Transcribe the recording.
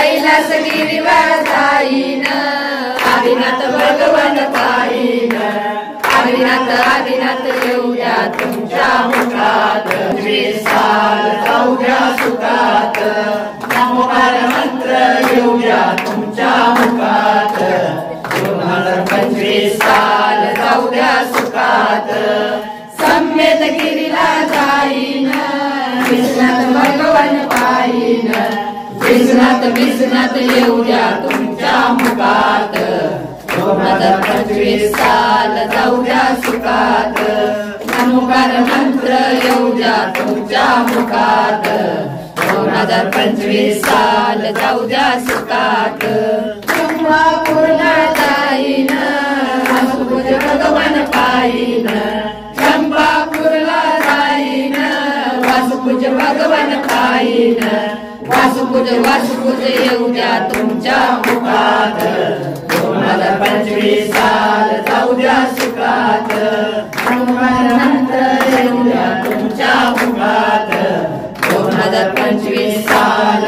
कैलासगिरीवर जाईन आदिनाथ भगवान पाहीन आदिनाथ आदिनाथ येऊया तुमच्या मुखात विसाल जाऊया सुखात नमोकार मंत्र येऊया तुमच्या मुखात 2025 साल जाऊया सुखात सम्मेत गिरीला जाईन विश्वनाथ भगवान पाहीन विश्वनाथ येऊया तुमच्या मुखात 2025 साल जाऊया सुखात नमोकार मंत्र येऊया तुमच्या मुखात 2025 साल जाऊया सुखात चंपापूरला जाईन वासुपूज भगवान पाहीन चंपापूरला जाईन वासुपूज भगवान पाहीन वासुपूज येऊया तुमच्या मुखात 2025 साल जाऊया सुखात नमोकार मंत्र येऊया तुमच्या मुखात 2025 साल